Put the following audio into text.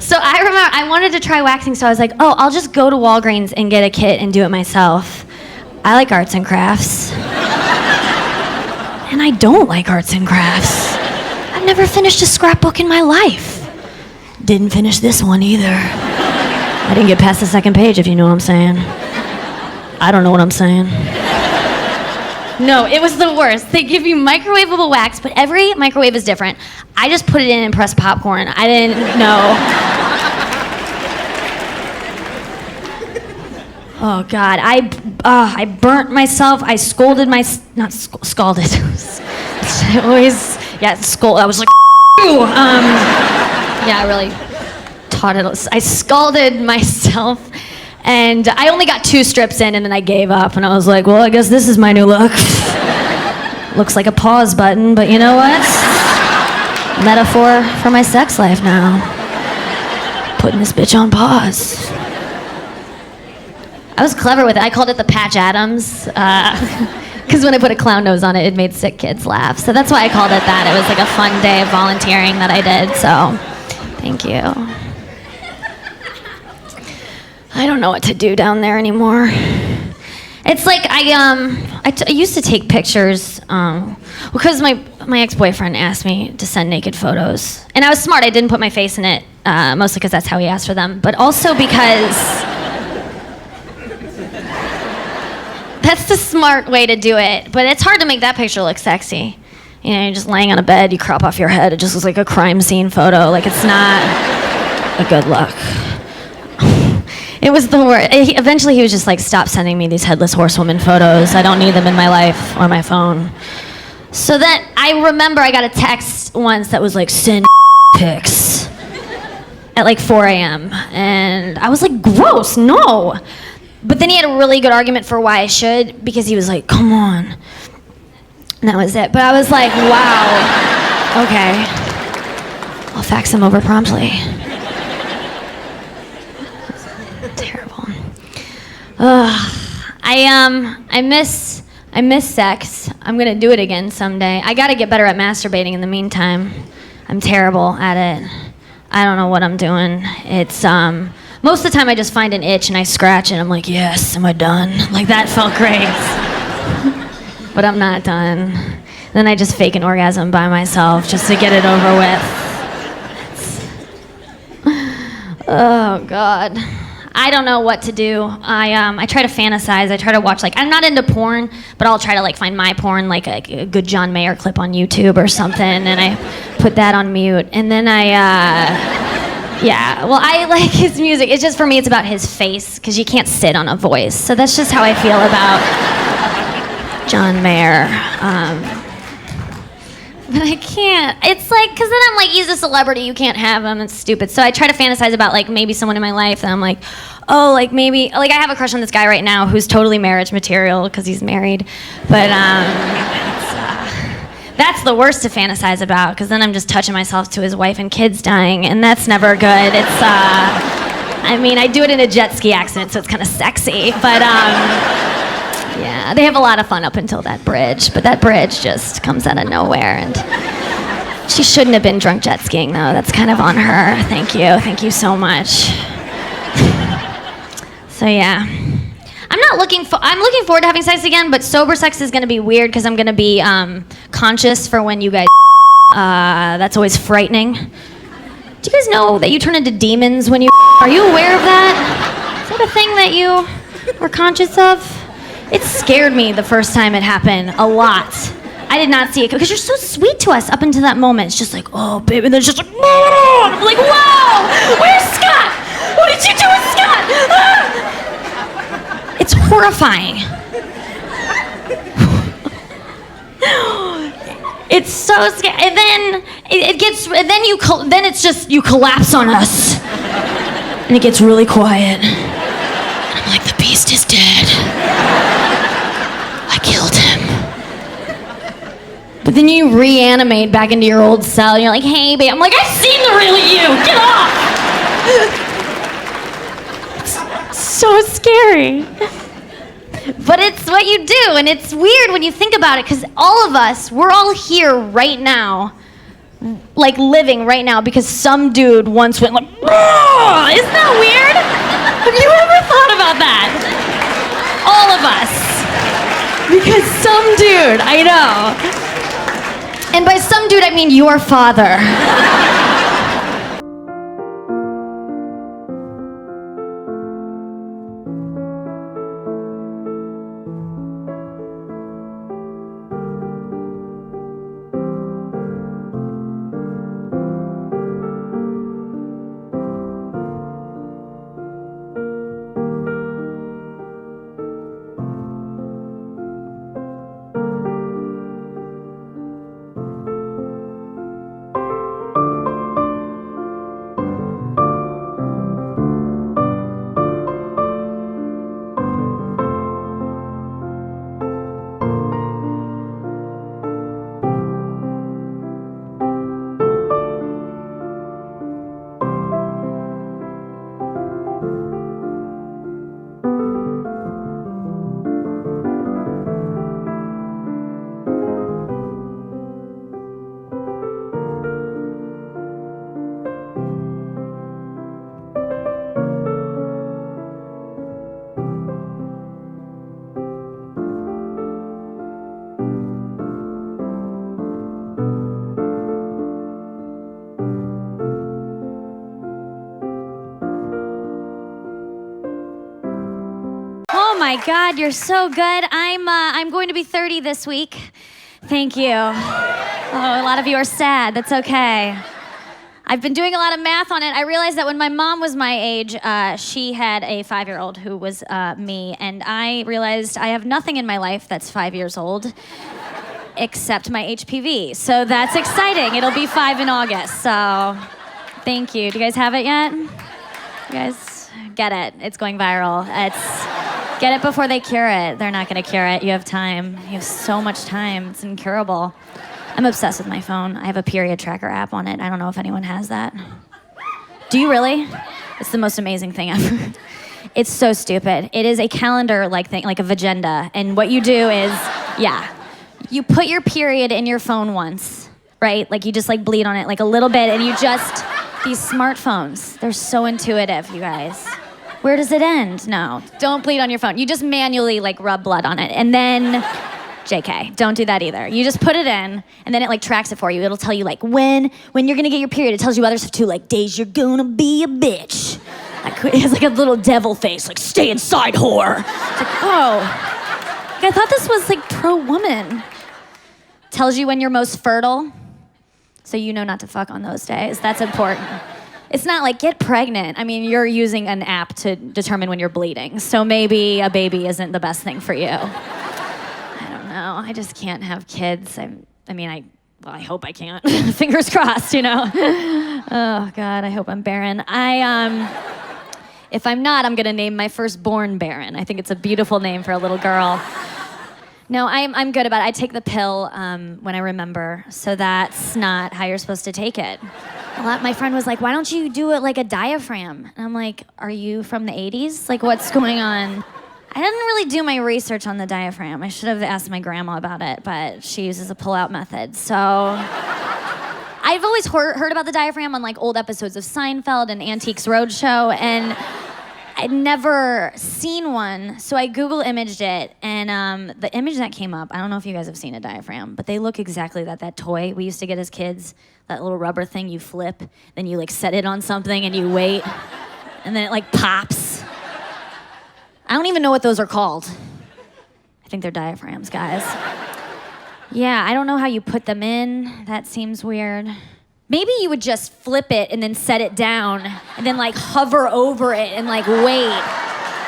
So I remember I wanted to try waxing, so I was like, oh, I'll just go to Walgreens and get a kit and do it myself. I like arts and crafts. And I don't like arts and crafts. I've never finished a scrapbook in my life. Didn't finish this one either. I didn't get past the second page, if you know what I'm saying. I don't know what I'm saying. No, it was the worst. They give you microwavable wax, but every microwave is different. I just put it in and pressed popcorn. I didn't know. Oh God, I burnt myself. I scolded scalded. I always, scold. I was like, yeah, I really taught it. I scalded myself. And I only got 2 strips in, and then I gave up, and I was like, well, I guess this is my new look. Looks like a pause button, but you know what? Metaphor for my sex life now. Putting this bitch on pause. I was clever with it. I called it the Patch Adams, because when I put a clown nose on it, it made sick kids laugh. So that's why I called it that. It was like a fun day of volunteering that I did, so thank you. I don't know what to do down there anymore. It's like I used to take pictures because my ex-boyfriend asked me to send naked photos, and I was smart. I didn't put my face in it, mostly because that's how he asked for them, but also because that's the smart way to do it. But it's hard to make that picture look sexy. You know, you're just laying on a bed, you crop off your head, it just looks like a crime scene photo. Like, it's not a good look. It was the worst. Eventually, he was just like, stop sending me these headless horsewoman photos. I don't need them in my life or my phone. So then I remember I got a text once that was like, send pics at like 4 a.m. And I was like, gross, no. But then he had a really good argument for why I should, because he was like, come on. And that was it. But I was like, wow, okay. I'll fax them over promptly. Terrible. I miss sex. I'm gonna do it again someday. I gotta get better at masturbating in the meantime. I'm terrible at it. I don't know what I'm doing. It's most of the time I just find an itch and I scratch it. I'm like, yes, am I done? Like, that felt great. But I'm not done. Then I just fake an orgasm by myself just to get it over with. Oh God. I don't know what to do. I try to fantasize. I try to watch, like, I'm not into porn, but I'll try to like find my porn, like a good John Mayer clip on YouTube or something, and I put that on mute. And then yeah, well, I like his music. It's just, for me, it's about his face, because you can't sit on a voice. So that's just how I feel about John Mayer. But I can't. It's like, because then I'm like, he's a celebrity, you can't have him, it's stupid. So I try to fantasize about like maybe someone in my life, and I'm like, oh, like maybe, like I have a crush on this guy right now who's totally marriage material because he's married. But that's the worst to fantasize about, because then I'm just touching myself to his wife and kids dying, and that's never good. It's, I mean, I do it in a jet ski accident, so it's kind of sexy, but yeah, they have a lot of fun up until that bridge, but that bridge just comes out of nowhere, and she shouldn't have been drunk jet skiing, though. That's kind of on her. Thank you so much. So yeah, I'm looking forward to having sex again, but sober sex is gonna be weird, because I'm gonna be conscious for when you guys. That's always frightening. Do you guys know that you turn into demons when you? Are you aware of that? Is that a thing that you were conscious of? It scared me the first time it happened a lot. I did not see it, because you're so sweet to us up until that moment. It's just like, oh, baby, and then it's just like, whoa! And I'm like, whoa! Where's Scott? What did you do with Scott? Ah! It's horrifying. It's so scary. And then then it's just, you collapse on us. And it gets really quiet. And I'm like, the beast is dead. I killed him. But then you reanimate back into your old cell, and you're like, hey, babe. I'm like, I've seen the real you. Get off. It's so scary. But it's what you do, and it's weird when you think about it, because all of us, we're all here right now, like living right now because some dude once went like, "Ugh!" Isn't that weird? Have you ever thought about that? All of us. Because some dude, I know. And by some dude, I mean your father. Oh my God, you're so good. I'm going to be 30 this week. Thank you. Oh, a lot of you are sad. That's okay. I've been doing a lot of math on it. I realized that when my mom was my age, she had a 5-year-old who was me, and I realized I have nothing in my life that's 5 years old except my HPV. So that's exciting. It'll be 5 in August. So thank you. Do you guys have it yet? You guys get it. It's going viral. Get it before they cure it. They're not going to cure it. You have time. You have so much time. It's incurable. I'm obsessed with my phone. I have a period tracker app on it. I don't know if anyone has that. Do you really? It's the most amazing thing ever. It's so stupid. It is a calendar-like thing, like a vagenda. And what you do is, you put your period in your phone once, right? Like you just like bleed on it like a little bit, and these smartphones, they're so intuitive, you guys. Where does it end? No, don't bleed on your phone. You just manually like rub blood on it. And then, JK, don't do that either. You just put it in, and then it like tracks it for you. It'll tell you like when you're gonna get your period. It tells you other stuff too, like days you're gonna be a bitch. Like, it has like a little devil face, like stay inside, whore. It's like, oh, I thought this was like pro-woman. Tells you when you're most fertile, so you know not to fuck on those days. That's important. It's not like get pregnant. I mean, you're using an app to determine when you're bleeding, so maybe a baby isn't the best thing for you. I don't know. I just can't have kids. I hope I can't. Fingers crossed, you know. Oh God, I hope I'm barren. If I'm not, I'm gonna name my firstborn Barren. I think it's a beautiful name for a little girl. No, I'm good about it. I take the pill when I remember, so that's not how you're supposed to take it. My friend was like, why don't you do it like a diaphragm? And I'm like, are you from the 80s? Like, what's going on? I didn't really do my research on the diaphragm. I should have asked my grandma about it, but she uses a pull-out method, so... I've always heard about the diaphragm on like old episodes of Seinfeld and Antiques Roadshow, and I'd never seen one, so I Google imaged it, and the image that came up, I don't know if you guys have seen a diaphragm, but they look exactly like that toy we used to get as kids, that little rubber thing you flip, then you like set it on something and you wait, and then it like pops. I don't even know what those are called. I think they're diaphragms, guys. Yeah, I don't know how you put them in. That seems weird. Maybe you would just flip it and then set it down and then like hover over it and like wait.